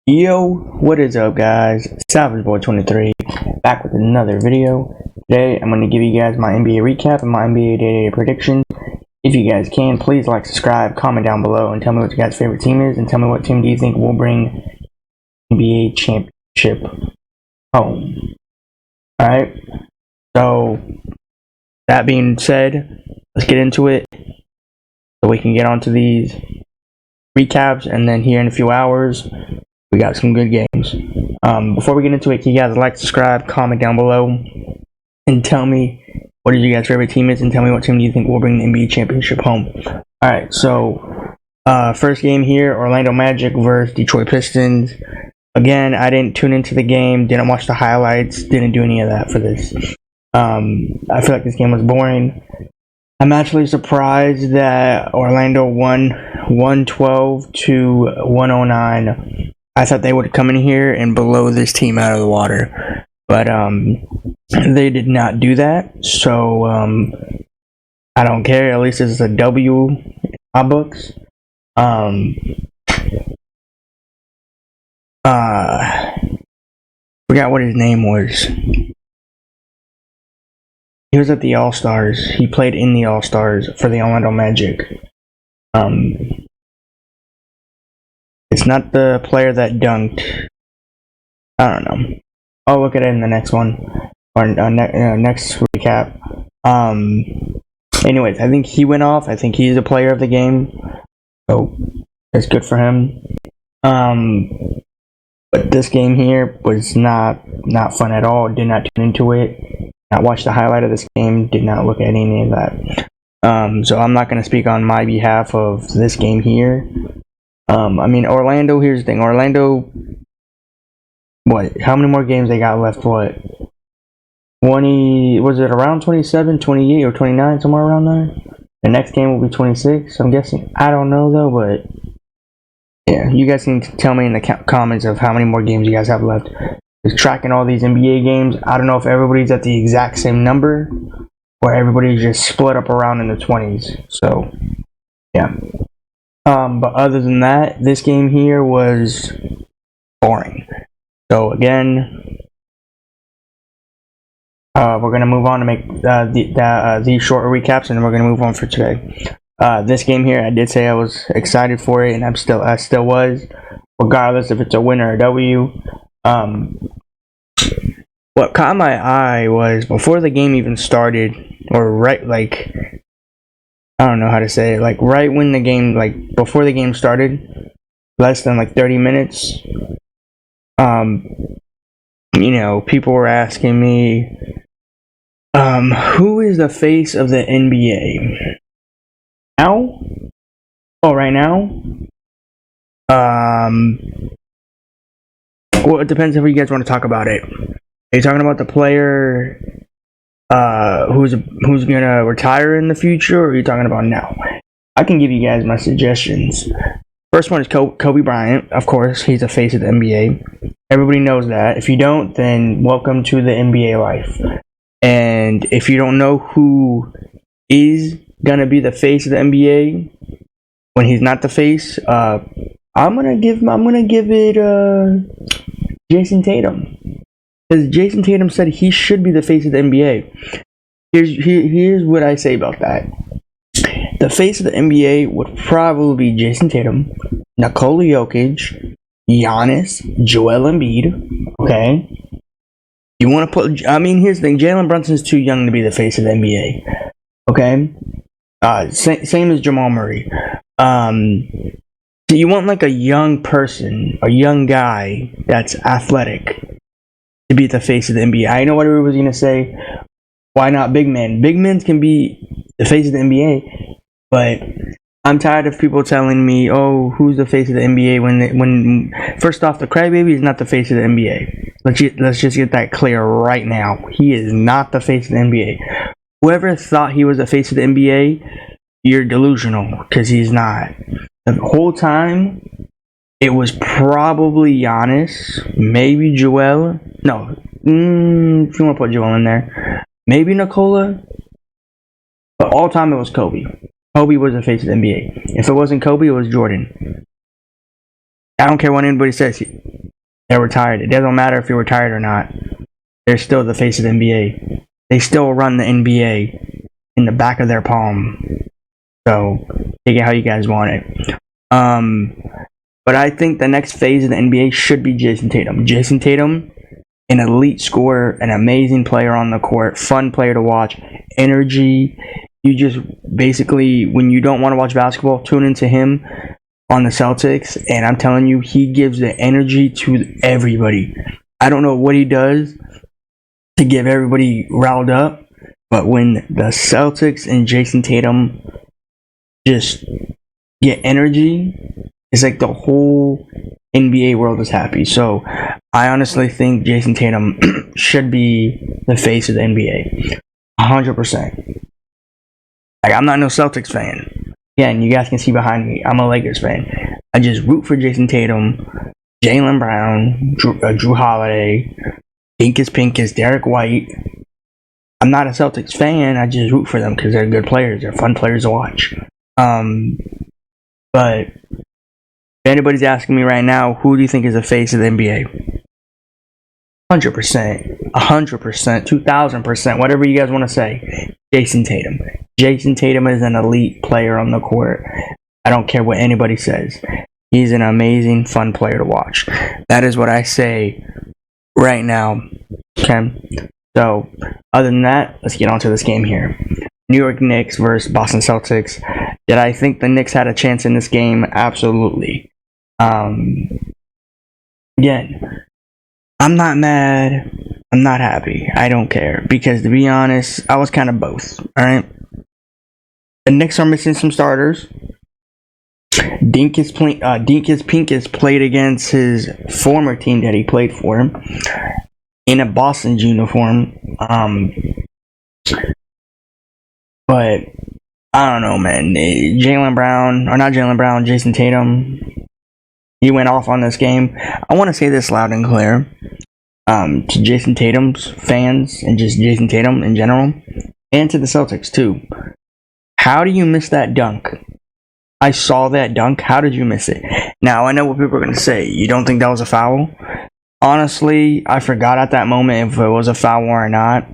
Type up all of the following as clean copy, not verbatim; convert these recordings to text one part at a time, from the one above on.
Yo, what is up guys? Savage Boy 23 back with another video. Today I'm going to give you guys my NBA recap and my NBA day-to-day predictions. If you guys can, please like, subscribe, comment down below and tell me what your guys' favorite team is and tell me what team do you think will bring NBA championship home. Alright, so that being said, let's get into it so we can get onto these recaps, and then here in a few hours we got some good games. Before we get into it, can you guys like, subscribe, comment down below, and tell me what is your guys' favorite team is, and tell me what team do you think will bring the NBA championship home. Alright, so first game here, Orlando Magic versus Detroit Pistons. Again, I didn't tune into the game, didn't watch the highlights, didn't do any of that for this. I feel like this game was boring. I'm actually surprised that Orlando won 112 to 109. I thought they would come in here and blow this team out of the water, but they did not do that. So I don't care. At least it's a W in my books. Forgot what his name was. He was at the All-Stars. He played in the All-Stars for the Orlando Magic. It's not the player that dunked. I don't know. I'll look at it in the next one, or next recap. Anyways, I think he went off. I think he's a player of the game, so that's good for him. But this game here was not fun at all. Did not tune into it. Not watch the highlight of this game. Did not look at any of that. So I'm not going to speak on my behalf of this game here. I mean, Orlando, here's the thing. Orlando, what? How many more games they got left? What? 20, was it around 27, 28, or 29, somewhere around there? The next game will be 26, I'm guessing. I don't know, though, but yeah, you guys can tell me in the comments of how many more games you guys have left. Just tracking all these NBA games. I don't know if everybody's at the exact same number, or everybody's just split up around in the 20s. So, yeah. But other than that, this game here was boring. So again, we're gonna move on to make these shorter recaps, and then we're gonna move on for today. This game here, I did say I was excited for it, and I still was, regardless if it's a win or a W. What caught my eye was before the game even started, or I don't know how to say it, right when the game, before the game started, less than 30 minutes, people were asking me, who is the face of the NBA? Now? Oh, right now? Well, it depends if you guys want to talk about it. Are you talking about the player who's gonna retire in the future, or are you talking about now? I can give you guys my suggestions. First one is Kobe Bryant. Of course, he's the face of the NBA. Everybody knows that. If you don't, then welcome to the NBA life. And if you don't know who is gonna be the face of the NBA when he's not the face, I'm gonna give it Jason Tatum. Because Jason Tatum said he should be the face of the NBA. Here's what I say about that. The face of the NBA would probably be Jason Tatum, Nikola Jokic, Giannis, Joel Embiid. Okay? You want to put... I mean, here's the thing. Jalen Brunson's too young to be the face of the NBA. Okay? Same as Jamal Murray. So you want a young person, a young guy that's athletic, to be the face of the NBA. I know what everybody was going to say. Why not big men? Big men can be the face of the NBA, but I'm tired of people telling me, oh, who's the face of the NBA when first off, the crybaby is not the face of the NBA. Let's just get that clear right now. He is not the face of the NBA. Whoever thought he was the face of the NBA, you're delusional, because he's not. The whole time, it was probably Giannis, maybe Joel. No, if you want to put Joel in there, maybe Nikola. But all time it was Kobe. Kobe was the face of the NBA. If it wasn't Kobe, it was Jordan. I don't care what anybody says. They're retired. It doesn't matter if you're retired or not. They're still the face of the NBA. They still run the NBA in the back of their palm. So take it how you guys want it. But I think the next phase of the NBA should be Jason Tatum. Jason Tatum, an elite scorer, an amazing player on the court, fun player to watch, energy. You just basically, when you don't want to watch basketball, tune into him on the Celtics, and I'm telling you, he gives the energy to everybody. I don't know what he does to get everybody riled up, but when the Celtics and Jason Tatum just get energy, it's like the whole NBA world is happy. So I honestly think Jason Tatum should be the face of the NBA. 100%. Like, I'm not no Celtics fan. Yeah, and you guys can see behind me, I'm a Lakers fan. I just root for Jason Tatum, Jaylen Brown, Drew Holiday, Dinkus Pinkus, Derek White. I'm not a Celtics fan. I just root for them because they're good players. They're fun players to watch. But if anybody's asking me right now, who do you think is the face of the NBA? 100%, 100%, 2,000%, whatever you guys want to say. Jason Tatum. Jason Tatum is an elite player on the court. I don't care what anybody says. He's an amazing, fun player to watch. That is what I say right now. Okay? So, other than that, let's get on to this game here. New York Knicks versus Boston Celtics. Did I think the Knicks had a chance in this game? Absolutely. Again, I'm not mad. I'm not happy. I don't care. Because to be honest, I was kind of both. Alright? The Knicks are missing some starters. Dinkus Pinkus played against his former team that he played for him in a Boston's uniform. But I don't know, man. Jason Tatum, he went off on this game. I want to say this loud and clear to Jason Tatum's fans and just Jason Tatum in general, and to the Celtics too. How do you miss that dunk? I saw that dunk. How did you miss it? Now, I know what people are going to say. You don't think that was a foul? Honestly, I forgot at that moment if it was a foul or not.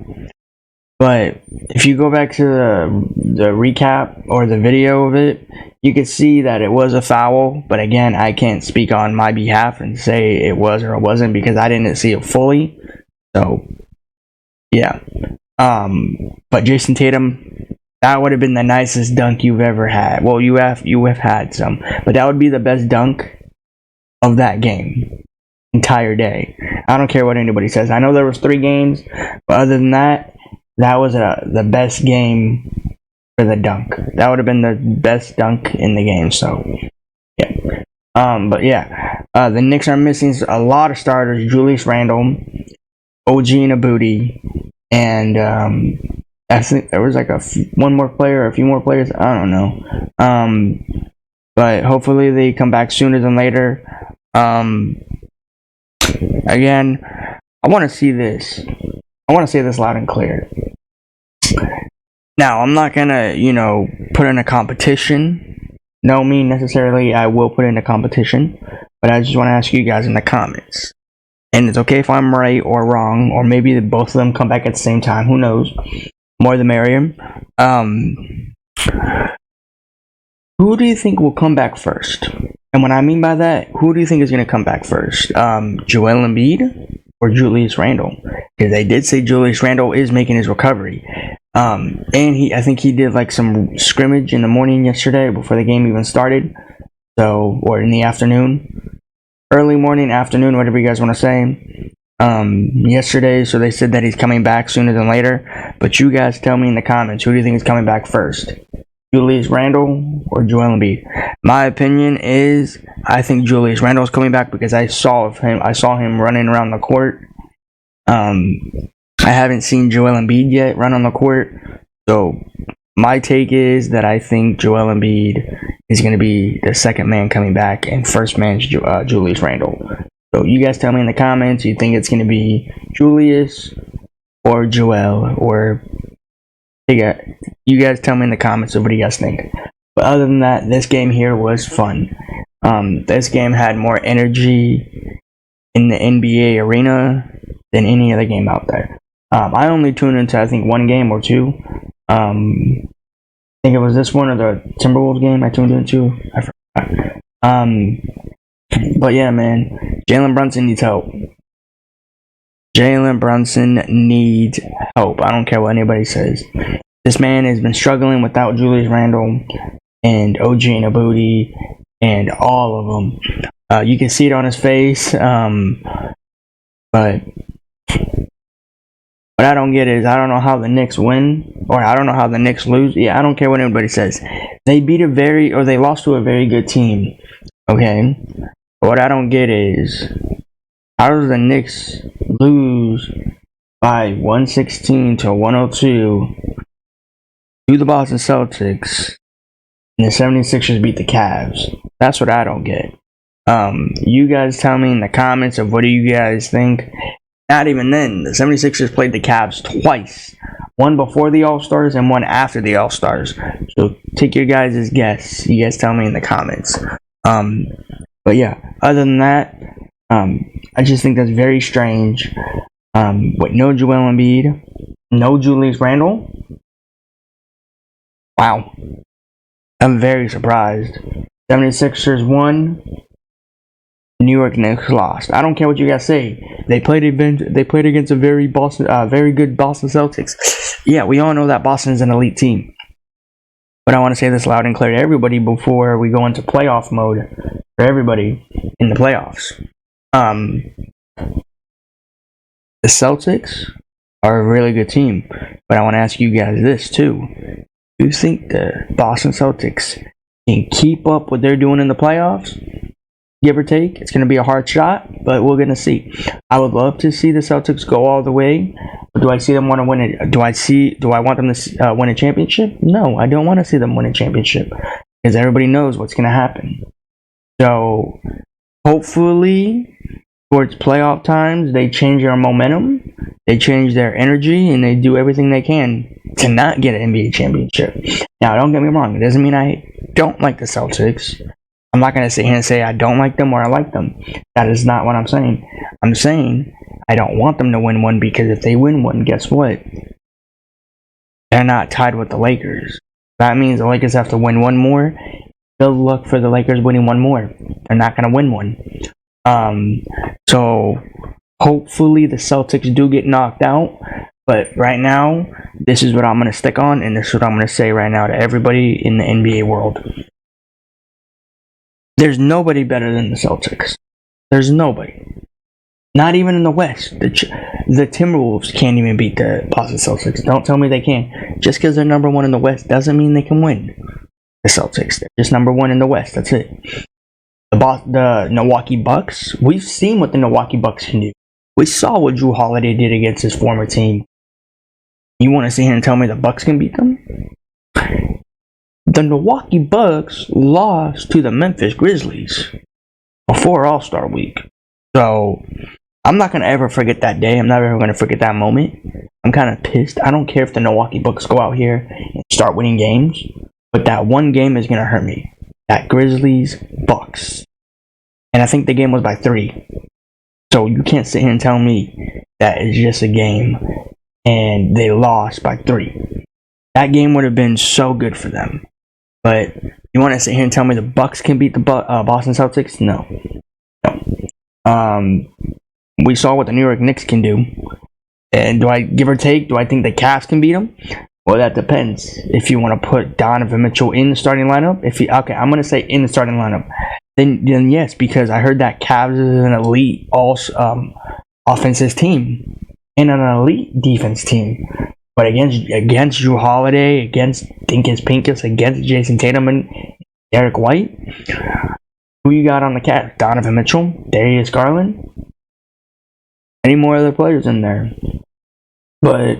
But if you go back to the recap or the video of it, you can see that it was a foul. But again, I can't speak on my behalf and say it was or it wasn't because I didn't see it fully. So, yeah. But Jason Tatum, that would have been the nicest dunk you've ever had. Well, you have had some, but that would be the best dunk of that game, entire day. I don't care what anybody says. I know there was 3 games, but other than that, that was the best game for the dunk. That would have been the best dunk in the game. So, yeah. But yeah, the Knicks are missing a lot of starters: Julius Randle, OG Anunoby, and I think there was like one more player, a few more players. I don't know. But hopefully they come back sooner than later. Again, I want to see this. I want to say this loud and clear. Now, I'm not gonna, put in a competition. No, me necessarily. I will put in a competition, but I just want to ask you guys in the comments. And it's okay if I'm right or wrong, or maybe both of them come back at the same time. Who knows? More the merrier. Who do you think will come back first? And what I mean by that, who do you think is going to come back first? Joel Embiid or Julius Randle? Because they did say Julius Randle is making his recovery. And I think he did like some scrimmage in the morning yesterday before the game even started. So, or in the afternoon. Early morning, afternoon, whatever you guys want to say. Yesterday, so they said that he's coming back sooner than later. But you guys tell me in the comments, who do you think is coming back first? Julius Randle or Joel Embiid? My opinion is, I think Julius Randle is coming back because I saw him running around the court. I haven't seen Joel Embiid yet run on the court. So my take is that I think Joel Embiid is going to be the second man coming back, and first man's Julius Randle. So you guys tell me in the comments, you think it's going to be Julius or Joel, or you guys tell me in the comments what do you guys think. But other than that, this game here was fun. This game had more energy in the NBA arena than any other game out there. I only tuned into, I think, one game or two. I think it was this one or the Timberwolves game I tuned into. I forgot. But yeah, man, Jalen Brunson needs help. Jalen Brunson needs help. I don't care what anybody says. This man has been struggling without Julius Randle and OG Anunoby and all of them. You can see it on his face. But what I don't get is I don't know how the Knicks win, or I don't know how the Knicks lose. Yeah, I don't care what anybody says. They lost to a very good team. Okay? But what I don't get is, how does the Knicks lose by 116 to 102 to the Boston Celtics, and the 76ers beat the Cavs? That's what I don't get. You guys tell me in the comments of what do you guys think. Not even then. The 76ers played the Cavs twice. One before the All-Stars and one after the All-Stars. So take your guys' guess. You guys tell me in the comments. But yeah, other than that, I just think that's very strange. With no Joel Embiid, no Julius Randle. Wow. I'm very surprised. 76ers won. New York Knicks lost. I don't care what you guys say. They played against a very good Boston Celtics. Yeah, we all know that Boston is an elite team. But I want to say this loud and clear to everybody before we go into playoff mode for everybody in the playoffs. The Celtics are a really good team, but I want to ask you guys this too. Do you think the Boston Celtics can keep up what they're doing in the playoffs? Give or take. It's going to be a hard shot, but we're going to see. I would love to see the Celtics go all the way. But do I see them want to win it? Do I want them to win a championship? No, I don't want to see them win a championship, because everybody knows what's going to happen. So hopefully towards playoff times, they change their momentum, they change their energy, and they do everything they can to not get an NBA championship. Now, don't get me wrong. It doesn't mean I don't like the Celtics. I'm not going to sit here and say I don't like them or I like them. That is not what I'm saying. I'm saying I don't want them to win one, because if they win one, guess what? They're not tied with the Lakers. That means the Lakers have to win one more. Good luck for the Lakers winning one more. They're not going to win one. So hopefully the Celtics do get knocked out. But right now, this is what I'm going to stick on, and this is what I'm going to say right now to everybody in the NBA world. There's nobody better than the Celtics. There's nobody. Not even in the West. The Timberwolves can't even beat the Boston Celtics. Don't tell me they can. Just because they're number one in the West doesn't mean they can win. The Celtics. They're just number one in the West. That's it. The Milwaukee Bucks. We've seen what the Milwaukee Bucks can do. We saw what Jrue Holiday did against his former team. You want to sit here and tell me the Bucks can beat them? The Milwaukee Bucks lost to the Memphis Grizzlies before All-Star Week. So, I'm not going to ever forget that day. I'm never ever going to forget that moment. I'm kind of pissed. I don't care if the Milwaukee Bucks go out here and start winning games, but that one game is going to hurt me. That Grizzlies-Bucks. And I think the game was by 3. So, you can't sit here and tell me that it's just a game and they lost by 3. That game would have been so good for them. But you want to sit here and tell me the Bucks can beat the Boston Celtics? No. We saw what the New York Knicks can do. And do I give or take? Do I think the Cavs can beat them? Well, that depends. If you want to put Donovan Mitchell in the starting lineup, okay, I'm going to say in the starting lineup. Then yes, because I heard that Cavs is an elite offensive team and an elite defense team. But against Jrue Holiday, against Dinkus Pinkus, against Jason Tatum and Derek White, who you got on the Cavs? Donovan Mitchell, Darius Garland, any more other players in there? But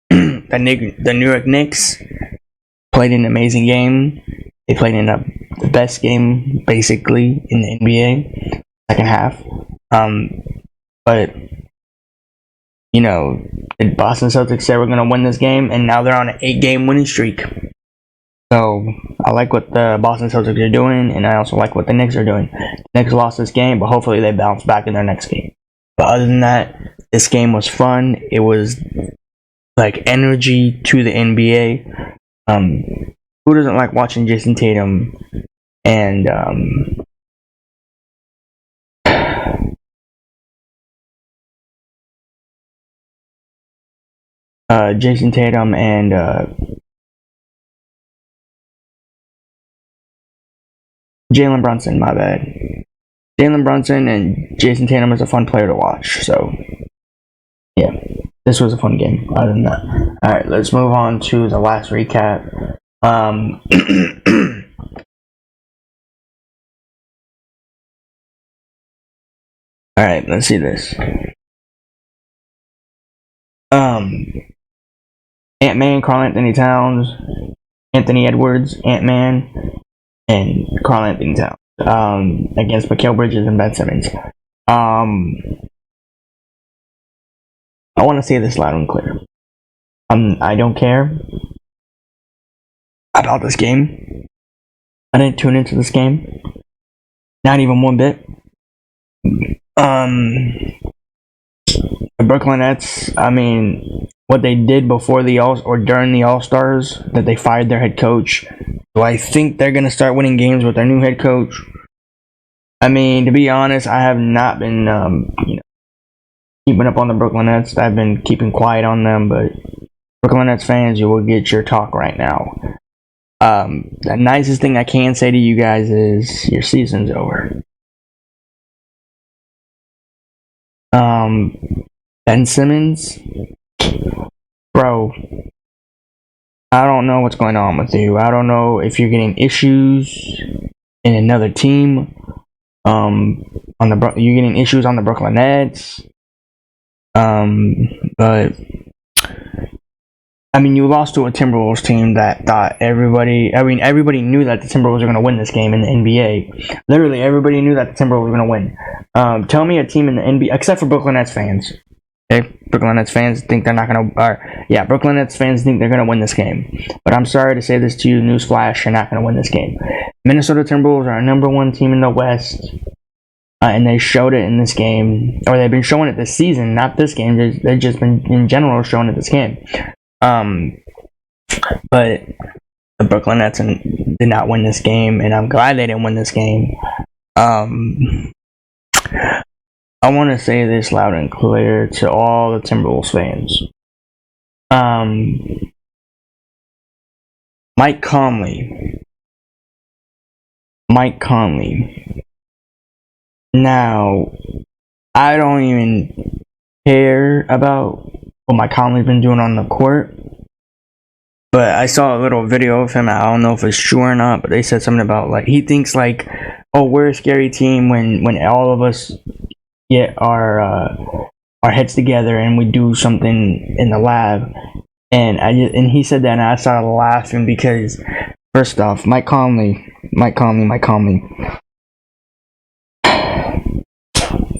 the New York Knicks played an amazing game. They played in the best game basically in the NBA second half. But you know, the Boston Celtics said we're going to win this game, and now they're on an 8-game winning streak. So I like what the Boston Celtics are doing, and I also like what the Knicks are doing. The Knicks lost this game, but hopefully they bounce back in their next game. But other than that, this game was fun. It was like energy to the NBA. Who doesn't like watching Jason Tatum and Jason Tatum and Jalen Brunson? My bad. Jalen Brunson and Jason Tatum is a fun player to watch. So yeah, this was a fun game. Other than that, all right, let's move on to the last recap. All right, let's see this. Ant-Man, Karl-Anthony Towns, Anthony Edwards, Ant-Man, and Karl-Anthony Towns against Mikal Bridges and Ben Simmons. I want to say this loud and clear. I don't care about this game. I didn't tune into this game. Not even one bit. The Brooklyn Nets, I mean, what they did before the during the All-Stars, that they fired their head coach. Do I think they're going to start winning games with their new head coach? I mean, to be honest, I have not been, keeping up on the Brooklyn Nets. I've been keeping quiet on them, but Brooklyn Nets fans, you will get your talk right now. The nicest thing I can say to you guys is your season's over. Ben Simmons, bro, I don't know what's going on with you. I don't know if you're getting issues in another team. You're getting issues on the Brooklyn Nets. But I mean, you lost to a Timberwolves team that thought everybody knew that the Timberwolves were going to win this game in the NBA. Literally, everybody knew that the Timberwolves were going to win. Tell me a team in the NBA, except for Brooklyn Nets fans. Okay? Brooklyn Nets fans think they're not going to, Brooklyn Nets fans think they're going to win this game. But I'm sorry to say this to you, newsflash, you're not going to win this game. Minnesota Timberwolves are our number one team in the West. And they showed it in this game, or they've been showing it this season, not this game. They've just been, in general, showing it this game. But the Brooklyn Nets did not win this game, and I'm glad they didn't win this game. I want to say this loud and clear to all the Timberwolves fans. Mike Conley. Now, I don't even care about what Mike Conley's been doing on the court, but I saw a little video of him. I don't know if it's true or not, but they said something about, like, he thinks, like, oh, we're a scary team when all of us get our heads together and we do something in the lab. And he said that, and I started laughing because, first off, Mike Conley.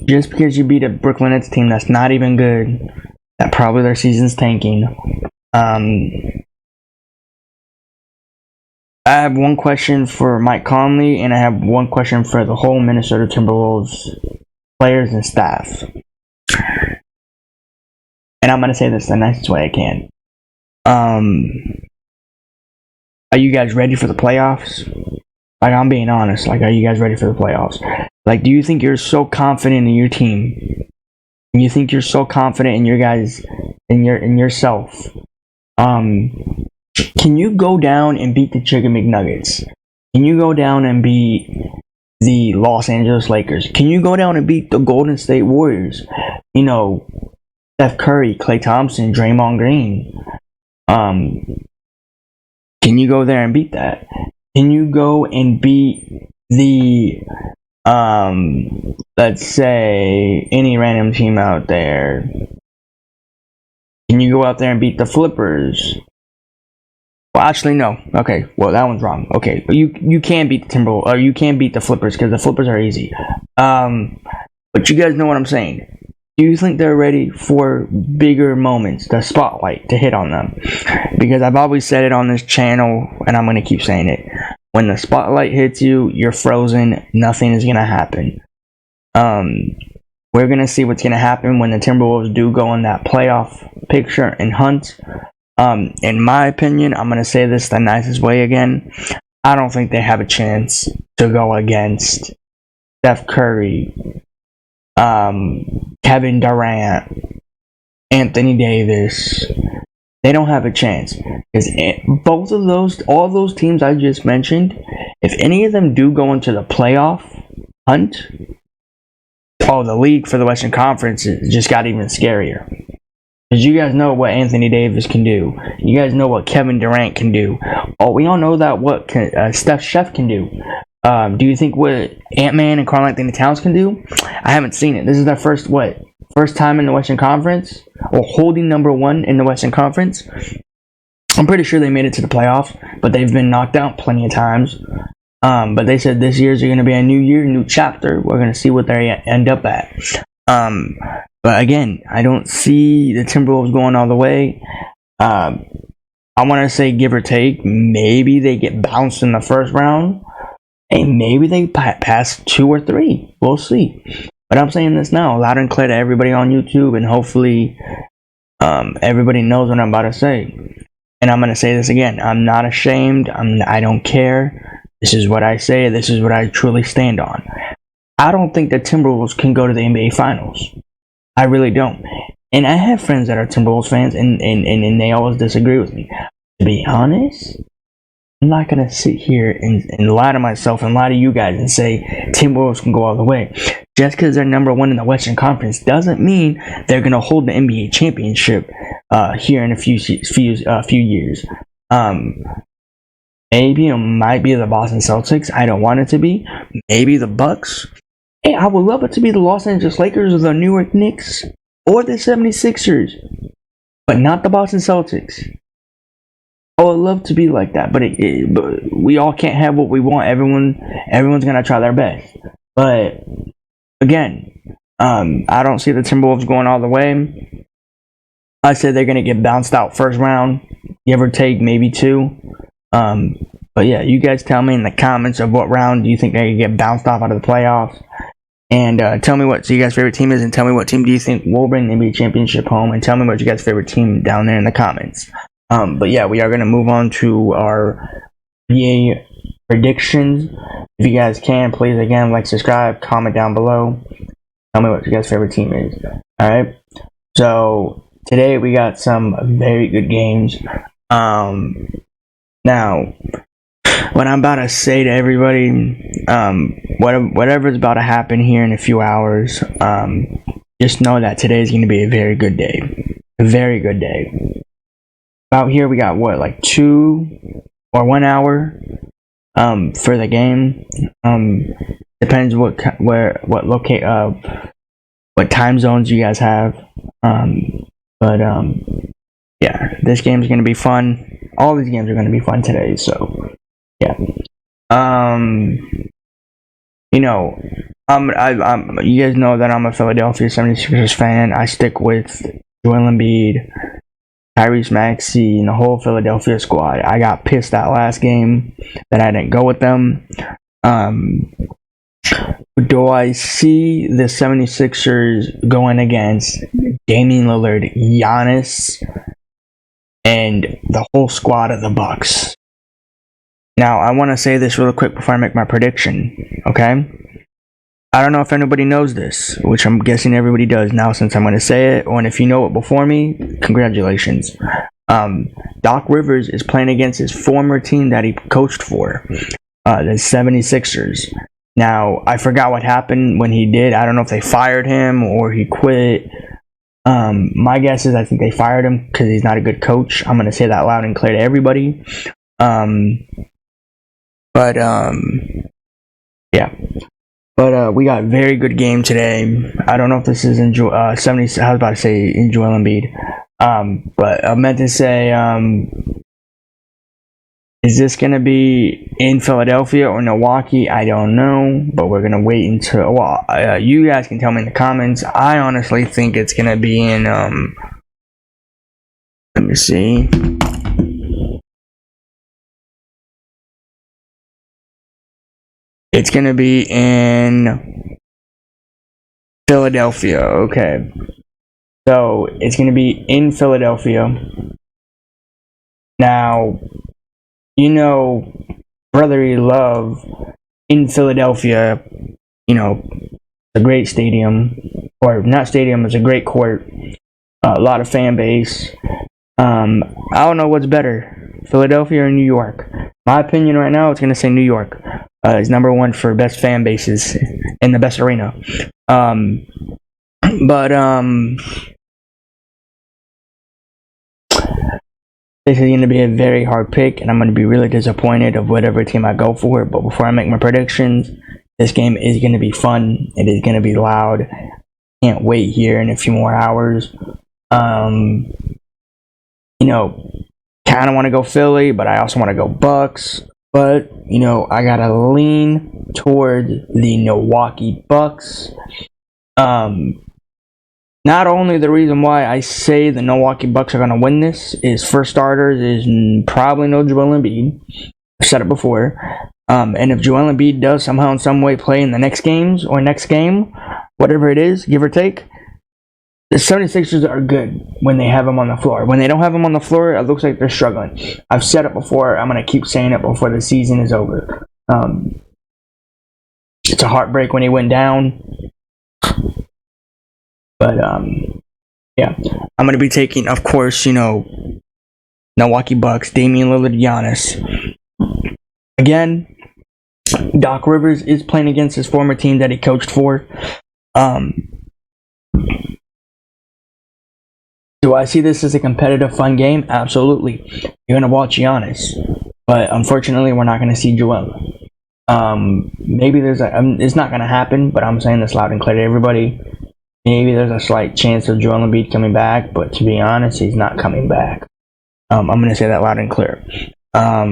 Just because you beat a Brooklyn Nets team that's not even good, that probably their season's tanking. I have one question for Mike Conley, and I have one question for the whole Minnesota Timberwolves players and staff. And I'm going to say this the nicest way I can. Are you guys ready for the playoffs? Like, I'm being honest. Like, are you guys ready for the playoffs? Like, do you think you're so confident in your team? And you think you're so confident in your guys, in yourself? Can you go down and beat the Chicken McNuggets? Can you go down and beat the Los Angeles Lakers? Can you go down and beat the Golden State Warriors? You know, Steph Curry, Klay Thompson, Draymond Green. Can you go there and beat that? Can you go and beat the let's say any random team out there? Can you go out there and beat the Flippers? Well, actually, no. Okay, well, that one's wrong. Okay, but you can beat the Timberwolves, or you can beat the Flippers, because the Flippers are easy. But you guys know what I'm saying. Do you think they're ready for bigger moments, the spotlight to hit on them? Because I've always said it on this channel, and I'm going to keep saying it. When the spotlight hits you, you're frozen. Nothing is going to happen. We're going to see what's going to happen when the Timberwolves do go in that playoff picture and hunt. In my opinion, I'm going to say this the nicest way again. I don't think they have a chance to go against Steph Curry, Kevin Durant, Anthony Davis. They don't have a chance. Because both of those, all those teams I just mentioned, if any of them do go into the playoff hunt, the league for the Western Conference just got even scarier. Because you guys know what Anthony Davis can do. You guys know what Kevin Durant can do. We all know that what Steph can do. Do you think what Ant-Man and Karl-Anthony Towns can do? I haven't seen it. This is their first time in the Western Conference, or holding number one in the Western Conference. I'm pretty sure they made it to the playoffs, but they've been knocked out plenty of times. But they said this year's going to be a new year, new chapter. We're going to see what they end up at. But again, I don't see the Timberwolves going all the way. I want to say, give or take, maybe they get bounced in the first round. And maybe they pass 2 or 3. We'll see. But I'm saying this now, loud and clear to everybody on YouTube, and hopefully everybody knows what I'm about to say. And I'm going to say this again. I'm not ashamed. I don't care. This is what I say. This is what I truly stand on. I don't think the Timberwolves can go to the NBA Finals. I really don't. And I have friends that are Timberwolves fans, and they always disagree with me. To be honest, I'm not going to sit here and lie to myself and lie to you guys and say Timberwolves can go all the way. Just because they're number one in the Western Conference doesn't mean they're going to hold the NBA championship here in a few years. Maybe it might be the Boston Celtics. I don't want it to be. Maybe the Bucks. Hey, I would love it to be the Los Angeles Lakers or the New York Knicks or the 76ers, but not the Boston Celtics. I would love to be like that, but we all can't have what we want. Everyone's gonna try their best. But again, I don't see the Timberwolves going all the way. I said they're gonna get bounced out first round, give or take maybe 2. But yeah, you guys tell me in the comments of what round do you think they get bounced off out of the playoffs, and tell me what you guys' favorite team is, and tell me what team do you think will bring the NBA championship home, and tell me what you guys' favorite team down there in the comments. But yeah, we are going to move on to our NBA predictions. If you guys can, please, again, like, subscribe, comment down below. Tell me what your guys' favorite team is. Alright? So, today we got some very good games. Now, what I'm about to say to everybody, whatever's about to happen here in a few hours, just know that today is going to be a very good day. A very good day. Out here we got like 2 or 1 hour for the game. Depends what time zones you guys have. Yeah, this game's gonna be fun. All these games are gonna be fun today. So yeah. You know, you guys know that I'm a Philadelphia 76ers fan. I stick with Joel Embiid, Tyrese Maxey, and the whole Philadelphia squad. I got pissed that last game that I didn't go with them. Do I see the 76ers going against Damian Lillard, Giannis, and the whole squad of the Bucks? Now, I want to say this real quick before I make my prediction, okay? I don't know if anybody knows this, which I'm guessing everybody does now since I'm going to say it. And if you know it before me, congratulations. Doc Rivers is playing against his former team that he coached for, the 76ers. Now, I forgot what happened when he did. I don't know if they fired him or he quit. My guess is I think they fired him because he's not a good coach. I'm going to say that loud and clear to everybody. Yeah. But we got a very good game today. I don't know if this is in I was about to say in Joel Embiid. But I meant to say Is this going to be in Philadelphia or Milwaukee? I don't know, but we're going to wait until, well, you guys can tell me in the comments. I honestly think it's going to be in, let me see. It's going to be in Philadelphia, okay. So, it's going to be in Philadelphia. Now, you know, brotherly love in Philadelphia, you know, a great stadium, or not stadium, it's a great court, a lot of fan base. I don't know what's better, Philadelphia or New York. My opinion right now, it's going to say New York. Is number one for best fan bases in the best arena. This is going to be a very hard pick, and I'm going to be really disappointed of whatever team I go for. But before I make my predictions, this game is going to be fun. It is going to be loud. Can't wait here in a few more hours. You know, kind of want to go Philly, but I also want to go Bucks. But, you know, I got to lean toward the Milwaukee Bucks. Not only the reason why I say the Milwaukee Bucks are going to win this is, for starters, is probably no Joel Embiid. I've said it before. And if Joel Embiid does somehow in some way play in the next games or next game, whatever it is, give or take, the 76ers are good when they have him on the floor. When they don't have him on the floor, it looks like they're struggling. I've said it before. I'm going to keep saying it before the season is over. It's a heartbreak when he went down. But, yeah. I'm going to be taking, of course, you know, Milwaukee Bucks, Damian Lillard, Giannis. Again, Doc Rivers is playing against his former team that he coached for. Do I see this as a competitive, fun game? Absolutely. You're going to watch Giannis. But unfortunately, we're not going to see Joel. Maybe there's it's not going to happen, but I'm saying this loud and clear to everybody. Maybe there's a slight chance of Joel Embiid coming back, but to be honest, he's not coming back. I'm going to say that loud and clear. I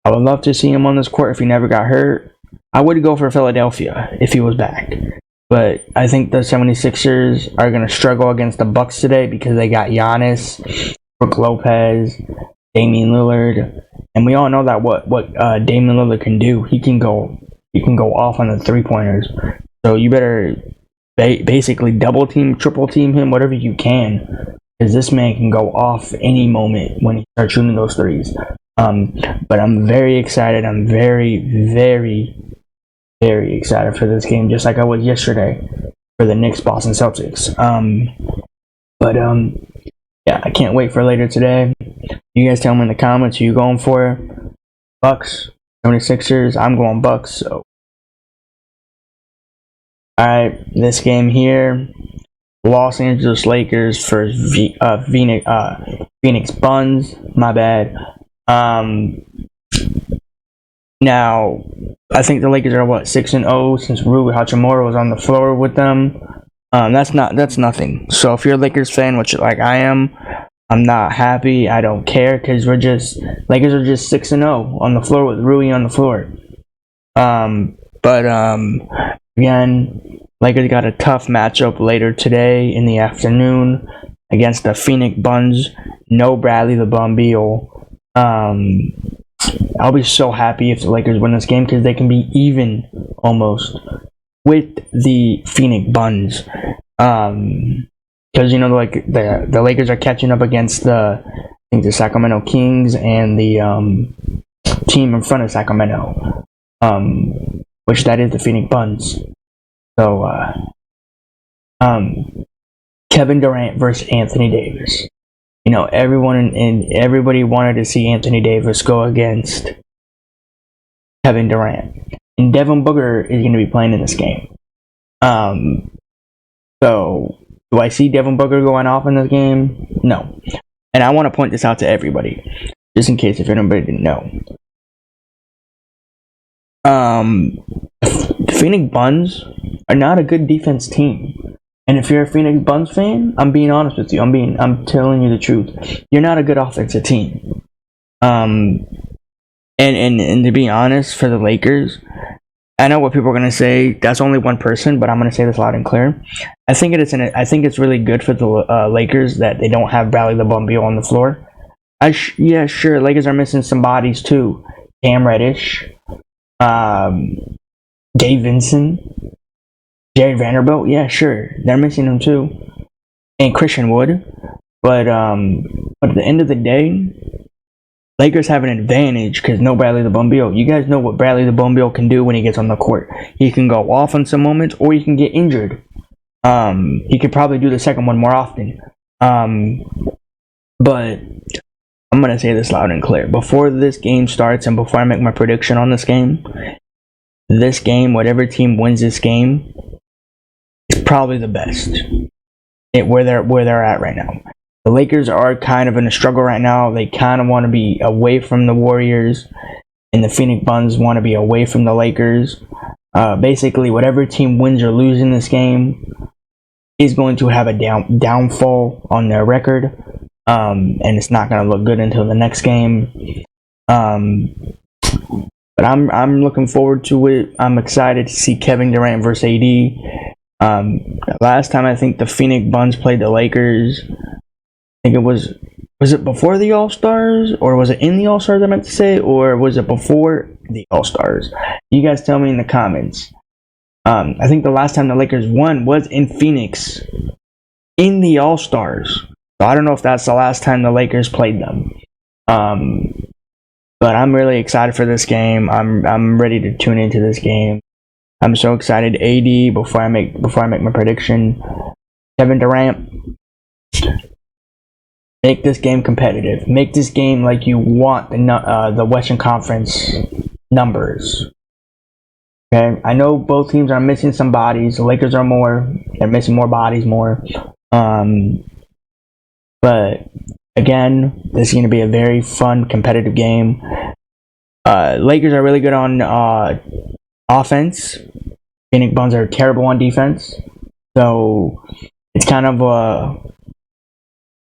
would love to see him on this court if he never got hurt. I would go for Philadelphia if he was back. But I think the 76ers are going to struggle against the Bucks today because they got Giannis, Brook Lopez, Damian Lillard. And we all know that what Damian Lillard can do. He can go off on the three-pointers. So you better basically double team, triple team him, whatever you can, because this man can go off any moment when he starts shooting those threes. But I'm very excited. I'm very, very, very excited for this game, just like I was yesterday for the Knicks Boston Celtics. Yeah, I can't wait for later today. You guys tell me in the comments who you going for. Bucks, 76ers. I'm going Bucks. So, alright, this game here, Los Angeles Lakers for Phoenix Buns. My bad. Now, I think the Lakers are 6-0 since Rui Hachimura was on the floor with them. That's nothing. So if you're a Lakers fan, which like I am, I'm not happy. I don't care because Lakers are just 6-0 on the floor with Rui on the floor. Again, Lakers got a tough matchup later today in the afternoon against the Phoenix Buns. No Bradley the Bum Beal. I'll be so happy if the Lakers win this game because they can be even almost with the Phoenix Buns. Because like the Lakers are catching up against the Sacramento Kings and the team in front of Sacramento, which that is the Phoenix Buns. So Kevin Durant versus Anthony Davis. You know, everybody wanted to see Anthony Davis go against Kevin Durant. And Devin Booker is going to be playing in this game. So, do I see Devin Booker going off in this game? No. And I want to point this out to everybody, just in case if anybody didn't know. The Phoenix Buns are not a good defense team. And if you're a Phoenix Buns fan, I'm being honest with you. I'm telling you the truth. You're not a good offensive team. And to be honest, for the Lakers, I know what people are gonna say. That's only one person, but I'm gonna say this loud and clear. I think it's really good for the Lakers that they don't have Bradley the Bum Beal on the floor. Yeah, sure. Lakers are missing some bodies too. Cam Reddish, Dave Vincent, Jerry Vanderbilt. Yeah, sure. They're missing them too, and Christian Wood. But at the end of the day, Lakers have an advantage because no Bradley the Bum Beal. You guys know what Bradley the Bum Beal can do when he gets on the court. He can go off on some moments, or he can get injured. He could probably do the second one more often. But I'm gonna say this loud and clear. Before this game starts, and before I make my prediction on this game, whatever team wins this game, is probably the best. Where they're at right now. The Lakers are kind of in a struggle right now. They kind of want to be away from the Warriors, and the Phoenix Suns want to be away from the Lakers. Basically, whatever team wins or loses in this game is going to have a downfall on their record, and it's not going to look good until the next game. But I'm looking forward to it. I'm excited to see Kevin Durant versus AD. Last time I think the Phoenix Suns played the Lakers, I think it was it before the All-Stars, or was it in the All-Stars I meant to say, or was it before the All-Stars? You guys tell me in the comments. I think the last time the Lakers won was in Phoenix in the All-Stars. So I don't know if that's the last time the Lakers played them. But I'm really excited for this game. I'm ready to tune into this game. I'm so excited. AD, before I make my prediction, Kevin Durant, make this game competitive. Make this game like you want the Western Conference numbers. Okay, I know both teams are missing some bodies. The Lakers are more. They're missing more bodies more. But again, this is going to be a very fun, competitive game. Lakers are really good on offense. Phoenix Suns are terrible on defense. So it's kind of a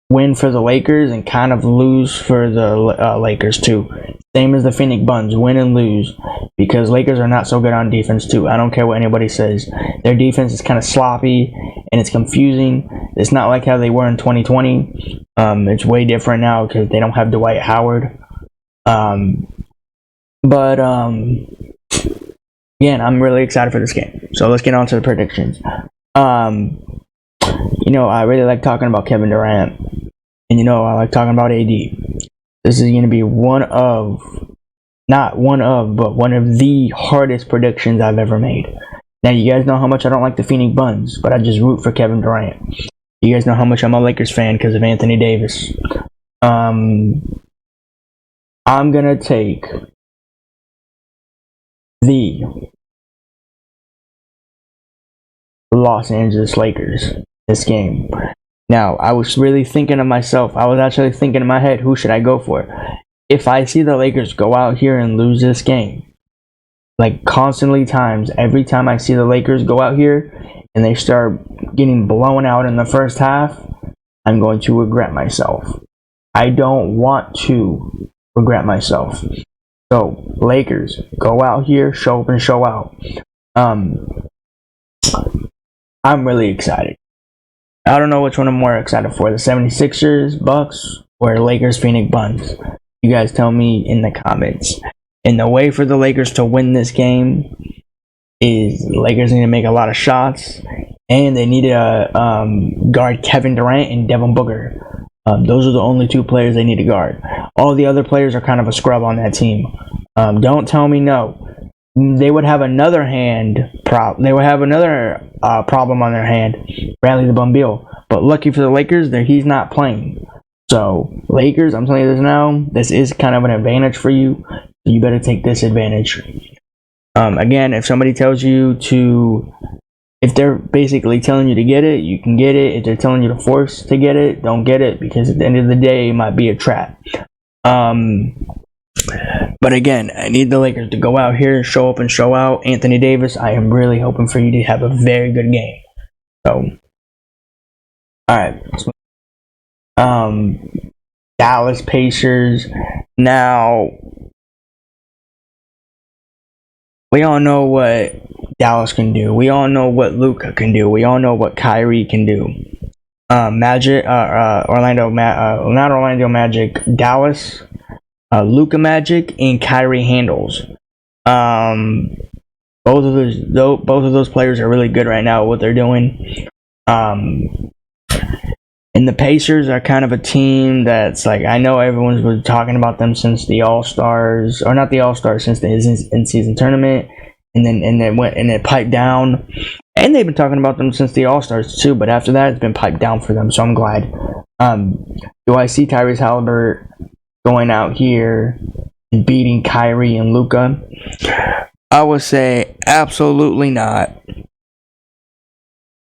win for the Lakers and kind of lose for the Lakers too. Same as the Phoenix Suns, win and lose, because Lakers are not so good on defense too. I don't care what anybody says. Their defense is kind of sloppy and it's confusing. It's not like how they were in 2020. It's way different now because they don't have Dwight Howard. But again, I'm really excited for this game. So let's get on to the predictions. I really like talking about Kevin Durant. And I like talking about AD. This is going to be one of the hardest predictions I've ever made. Now, you guys know how much I don't like the Phoenix Suns, but I just root for Kevin Durant. You guys know how much I'm a Lakers fan because of Anthony Davis. I'm going to take the Los Angeles Lakers this game. Now, I was really thinking of myself. I was actually thinking in my head, who should I go for? If I see the Lakers go out here and lose this game, like constantly times, every time I see the Lakers go out here and they start getting blown out in the first half, I'm going to regret myself. I don't want to regret myself. So, Lakers, go out here, show up and show out. I'm really excited. I don't know which one I'm more excited for, the 76ers, Bucks, or Lakers, Phoenix Suns. You guys tell me in the comments. And the way for the Lakers to win this game is the Lakers need to make a lot of shots, and they need to guard Kevin Durant and Devin Booker. Those are the only two players they need to guard. All the other players are kind of a scrub on that team. Don't tell me no. They would have another problem on their hand, Bradley the Bum Beal. But lucky for the Lakers, he's not playing. So, Lakers, I'm telling you this now, this is kind of an advantage for you. You better take this advantage. Again, if somebody tells you to, if they're basically telling you to get it, you can get it. If they're telling you to force to get it, don't get it, because at the end of the day, it might be a trap. But again, I need the Lakers to go out here, show up and show out. Anthony Davis, I am really hoping for you to have a very good game. So, alright. Dallas Pacers. Now, We all know what Dallas can do. We all know what Luka can do. We all know what Kyrie can do. Magic, not Orlando Magic, Dallas, Luka Magic, and Kyrie handles. Um, both of those players are really good right now at what they're doing. And the Pacers are kind of a team that's like, I know everyone's been talking about them since the All-Stars, or not the All-Stars, since the in-season tournament, and then it piped down. And they've been talking about them since the All-Stars too, but after that it's been piped down for them, so I'm glad. Do I see Tyrese Haliburton going out here and beating Kyrie and Luka? I would say absolutely not.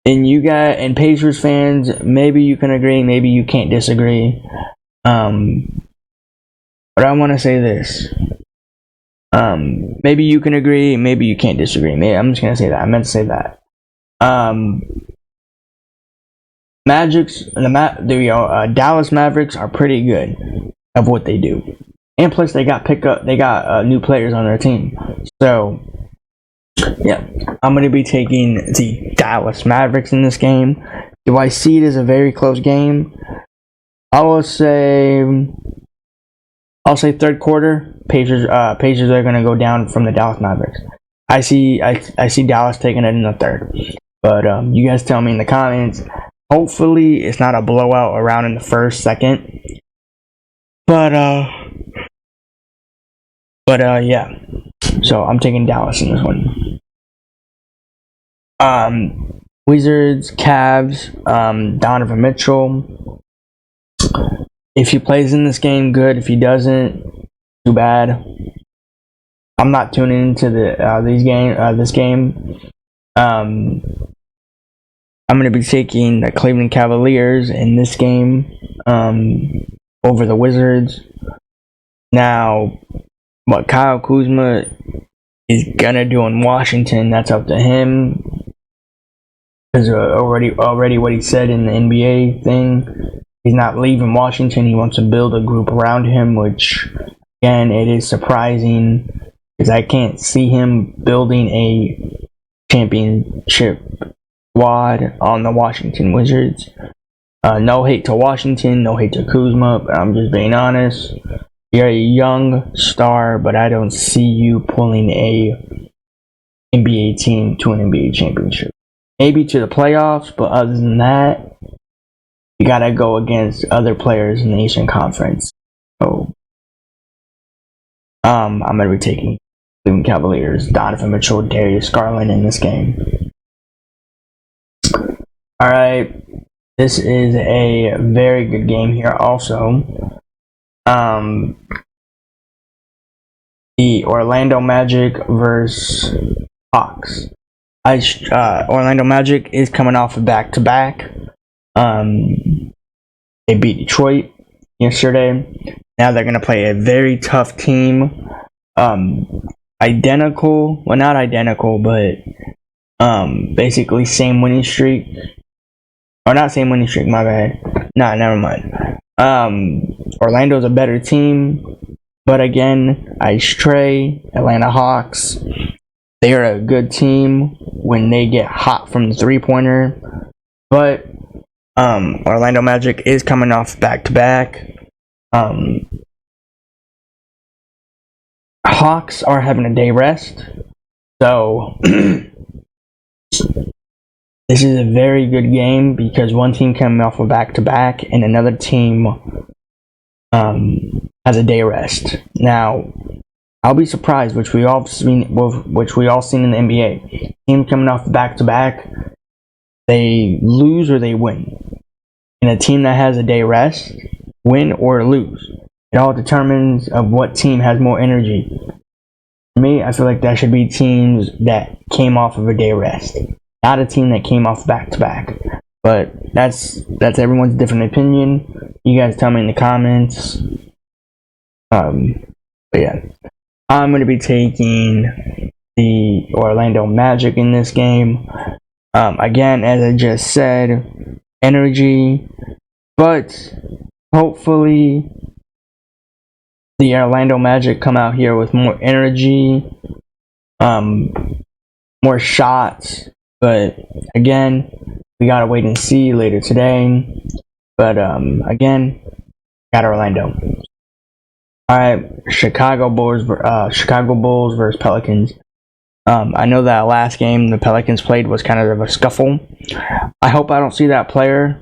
And Pacers fans, maybe you can agree, maybe you can't disagree. But I want to say this. Maybe you can agree, maybe you can't disagree. Maybe I'm just gonna say that. I meant to say that. Dallas Mavericks are pretty good of what they do, and plus they got new players on their team. So yeah, I'm going to be taking the Dallas Mavericks in this game. Do I see it as a very close game? I'll say third quarter. Pacers are going to go down from the Dallas Mavericks. I see Dallas taking it in the third. But you guys tell me in the comments. Hopefully it's not a blowout around in the first, second. But yeah. So I'm taking Dallas in this one. Wizards, Cavs, Donovan Mitchell. If he plays in this game, good. If he doesn't, too bad. I'm not tuning into this game. I'm going to be taking the Cleveland Cavaliers in this game over the Wizards. Now, what Kyle Kuzma is going to do in Washington, that's up to him. Because already what he said in the NBA thing, he's not leaving Washington. He wants to build a group around him, which, again, it is surprising because I can't see him building a championship squad on the Washington Wizards. No hate to Washington, no hate to Kuzma, but I'm just being honest. You're a young star, but I don't see you pulling a NBA team to an NBA championship. Maybe to the playoffs, but other than that, you gotta go against other players in the Eastern Conference. So, I'm gonna be taking Cleveland Cavaliers, Donovan Mitchell, Darius Garland in this game. Alright, this is a very good game here also. The Orlando Magic versus Hawks. Orlando Magic is coming off a back-to-back. They beat Detroit yesterday. Now they're going to play a very tough team. Identical, well, not identical, but basically same winning streak. Or not same winning streak, my bad. Nah, never mind. Orlando's a better team. But again, Ice Trae, Atlanta Hawks, they are a good team when they get hot from the three-pointer. But Orlando Magic is coming off back-to-back. Hawks are having a day rest. So this is a very good game because one team coming off a back-to-back and another team has a day rest. Now, I'll be surprised, which we all seen in the NBA. Team coming off back-to-back, they lose or they win. And a team that has a day rest, win or lose. It all determines of what team has more energy. For me, I feel like that should be teams that came off of a day rest, not a team that came off back-to-back. But that's everyone's different opinion. You guys tell me in the comments. But yeah, I'm going to be taking the Orlando Magic in this game. Again, as I just said, energy, but hopefully the Orlando Magic come out here with more energy more shots. But again, we gotta wait and see later today. But again, got Orlando. All right, Chicago Bulls versus Pelicans. I know that last game the Pelicans played was kind of a scuffle. I hope I don't see that player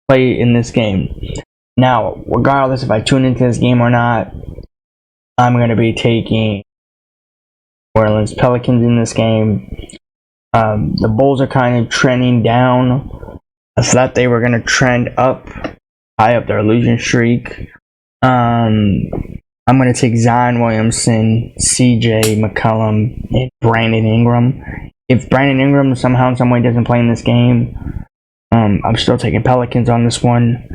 play in this game. Now, regardless if I tune into this game or not, I'm going to be taking New Orleans Pelicans in this game. The Bulls are kind of trending down. I thought they were going to trend up, high up their losing streak. I'm going to take Zion Williamson, CJ McCollum, and Brandon Ingram. If Brandon Ingram somehow in some way doesn't play in this game, I'm still taking Pelicans on this one.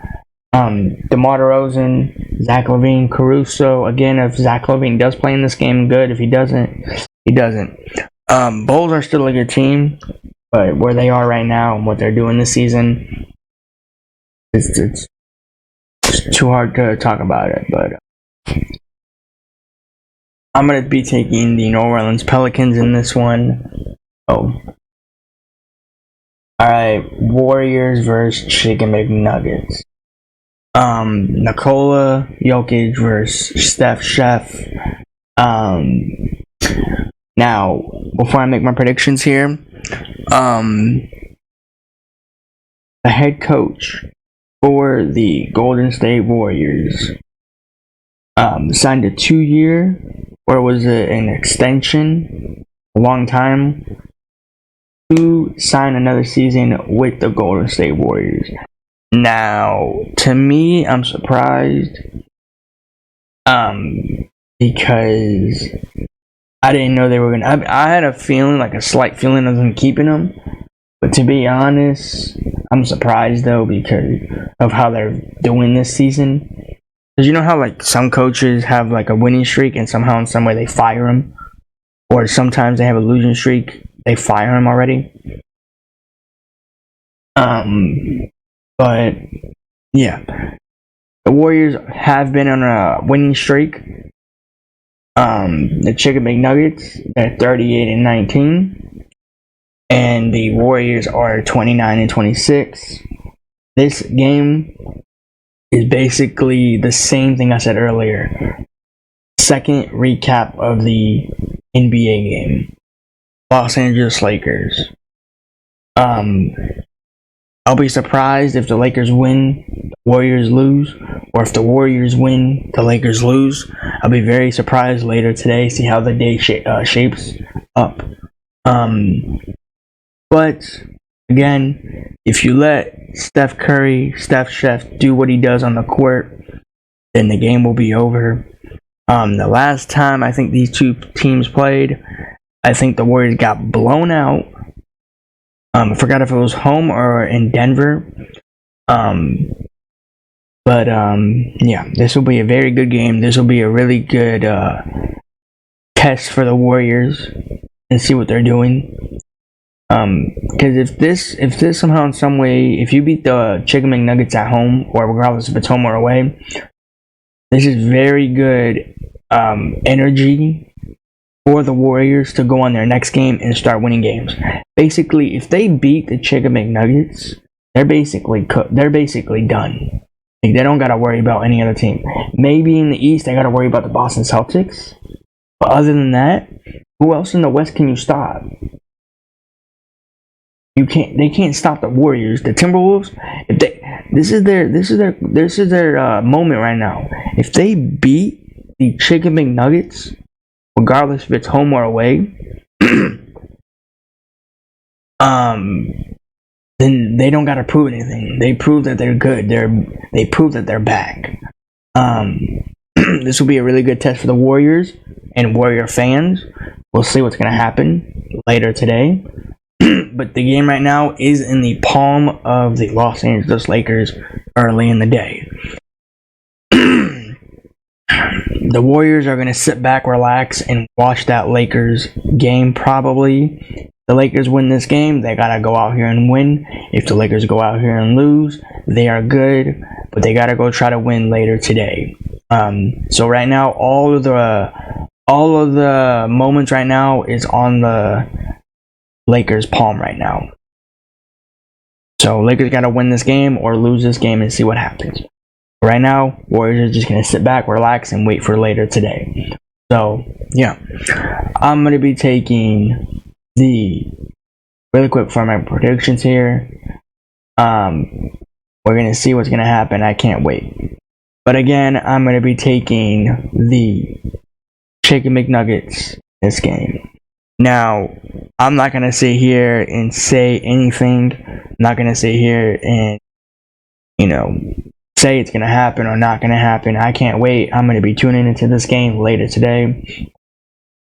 DeMar DeRozan, Zach LaVine, Caruso. Again, if Zach LaVine does play in this game, good. If he doesn't, he doesn't. Bulls are still a good team, but where they are right now and what they're doing this season, it's too hard to talk about it. But I'm going to be taking the New Orleans Pelicans in this one. Alright, Warriors versus Chicken McNuggets. Nikola Jokic versus Steph Chef. Now, before I make my predictions here, the head coach for the Golden State Warriors signed a 2-year, or was it an extension, a long time, to sign another season with the Golden State Warriors. Now, to me, I'm surprised because I didn't know they were going to. I had a feeling, like a slight feeling of them keeping him. But to be honest, I'm surprised, though, because of how they're doing this season. Because you know how, like, some coaches have, like, a winning streak and somehow in some way they fire them? Or sometimes they have a losing streak, they fire him already. But yeah, the Warriors have been on a winning streak. The Chicken McNuggets are 38-19, and the Warriors are 29-26. This game is basically the same thing I said earlier. Second recap of the NBA game. Los Angeles Lakers. I'll be surprised if the Lakers win, the Warriors lose, or if the Warriors win, the Lakers lose. I'll be very surprised later today, see how the day shapes up. But, again, if you let Steph Curry, Steph Chef do what he does on the court, then the game will be over. The last time I think these two teams played, I think the Warriors got blown out. I forgot if it was home or in Denver. Yeah, this will be a very good game. This will be a really good test for the Warriors and see what they're doing. Because if this somehow in some way, if you beat the Chicken McNuggets at home, or regardless if it's home or away, this is very good energy for the Warriors to go on their next game and start winning games. Basically, if they beat the Chicken McNuggets, they're basically done. Like, they don't gotta worry about any other team. Maybe in the East, they gotta worry about the Boston Celtics. But other than that, who else in the West can you stop? They can't stop the Warriors. The Timberwolves, this is their moment right now. If they beat the Chicken McNuggets, regardless if it's home or away, then they don't gotta prove anything. They prove that they're good. They prove that they're back. This will be a really good test for the Warriors and Warrior fans. We'll see what's gonna happen later today. But the game right now is in the palm of the Los Angeles Lakers early in the day. The Warriors are going to sit back, relax, and watch that Lakers game probably. If the Lakers win this game, they got to go out here and win. If the Lakers go out here and lose, they are good, but they got to go try to win later today. So right now, all all of the moments right now is on the Lakers' palm right now. So Lakers got to win this game or lose this game and see what happens. Right now, Warriors are just going to sit back, relax, and wait for later today. So, yeah. I'm going to be taking really quick for my predictions here. We're going to see what's going to happen. I can't wait. But again, I'm going to be taking the Chicken McNuggets this game. Now, I'm not going to sit here and say anything. I'm not going to sit here and, say it's going to happen or not going to happen. I can't wait. I'm going to be tuning into this game later today.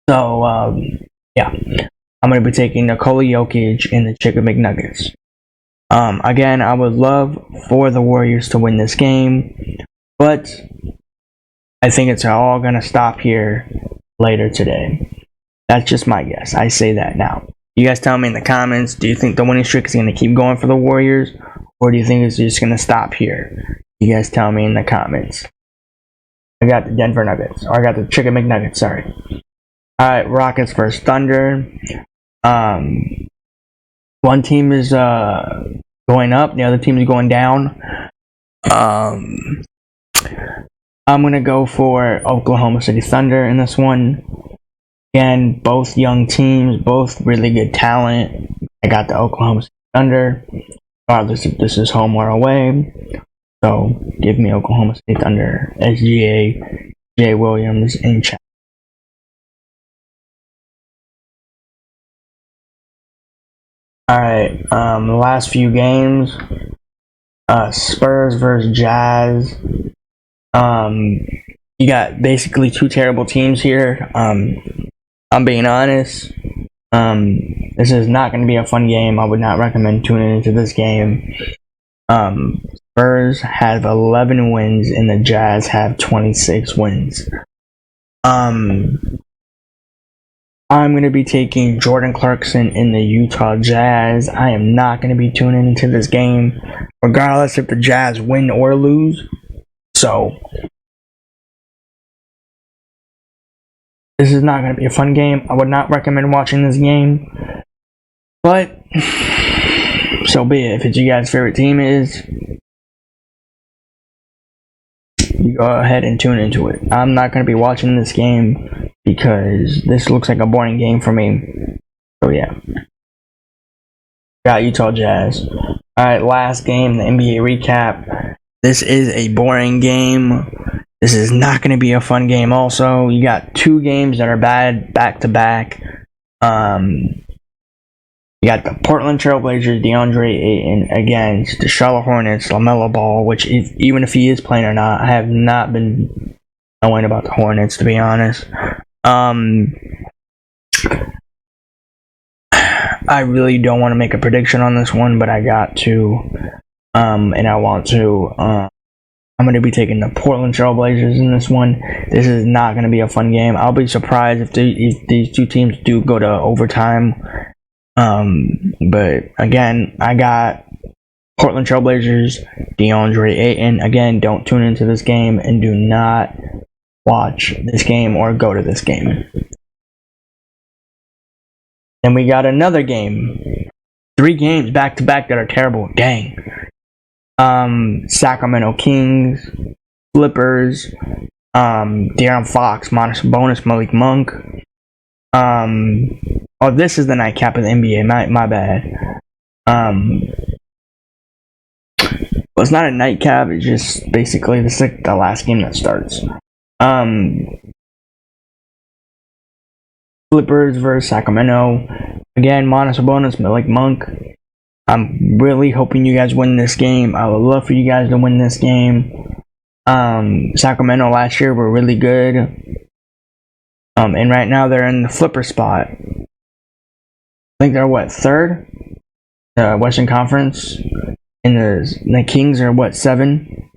So, yeah. I'm going to be taking Nikola Jokic and the Chicken McNuggets. Again, I would love for the Warriors to win this game, but I think it's all going to stop here later today. That's just my guess. I say that now. You guys tell me in the comments, do you think the winning streak is going to keep going for the Warriors, or do you think it's just going to stop here? You guys tell me in the comments. I got the Denver Nuggets, or I got the Chicken McNuggets, sorry. Alright, Rockets versus Thunder. One team is going up, the other team is going down. I'm gonna go for Oklahoma City Thunder in this one. Again, both young teams, both really good talent. I got the Oklahoma City Thunder, regardless if this is home or away. So give me Oklahoma City Thunder. SGA, Jay Williams in chat. Alright, the last few games, Spurs versus Jazz. You got basically two terrible teams here. I'm being honest. This is not going to be a fun game. I would not recommend tuning into this game. Spurs have 11 wins and the Jazz have 26 wins. I'm going to be taking Jordan Clarkson in the Utah Jazz. I am not going to be tuning into this game, regardless if the Jazz win or lose. So, this is not going to be a fun game. I would not recommend watching this game. But, so be it. If it's you guys' favorite team is, you go ahead and tune into it. I'm not going to be watching this game because this looks like a boring game for me. So yeah. Got Utah Jazz. Alright, last game, the NBA recap. This is a boring game. This is not going to be a fun game also. You got two games that are bad back to back. You got the Portland Trailblazers, DeAndre Ayton against the Charlotte Hornets, LaMelo Ball, which even if he is playing or not, I have not been knowing about the Hornets, to be honest. I really don't want to make a prediction on this one, but I got to, and I want to. I'm going to be taking the Portland Trailblazers in this one. This is not going to be a fun game. I'll be surprised if these two teams do go to overtime. But again, I got Portland Trailblazers, DeAndre Ayton. Again, don't tune into this game and do not watch this game or go to this game. Then we got another game. 3 games back to back that are terrible. Dang. Sacramento Kings, Clippers, De'Aaron Fox, Montes Bonus, Malik Monk. Oh, this is the nightcap of the NBA. My bad. Well, it's not a nightcap. It's just basically this is like the last game that starts. Clippers versus Sacramento. Again, Montes Bonus, Malik Monk. I'm really hoping you guys win this game. I would love for you guys to win this game. Sacramento last year were really good. And right now they're in the flipper spot. I think they're third? Western Conference. And the Kings are 7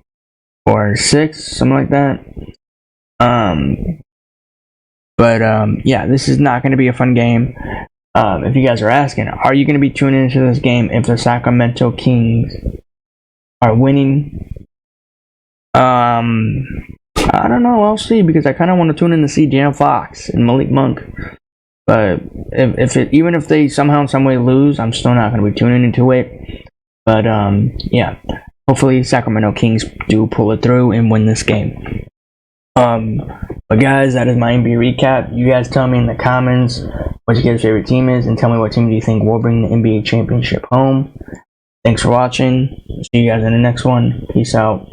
or 6, something like that. Yeah, this is not going to be a fun game. If you guys are asking, are you going to be tuning into this game if the Sacramento Kings are winning? I don't know. I'll see because I kind of want to tune in to see De'Aaron Fox and Malik Monk. But even if they somehow in some way lose, I'm still not going to be tuning into it. But yeah, hopefully Sacramento Kings do pull it through and win this game. But guys, that is my NBA recap. You guys tell me in the comments what your guys' favorite team is, and tell me what team do you think will bring the NBA championship home. Thanks for watching. See you guys in the next one. Peace out.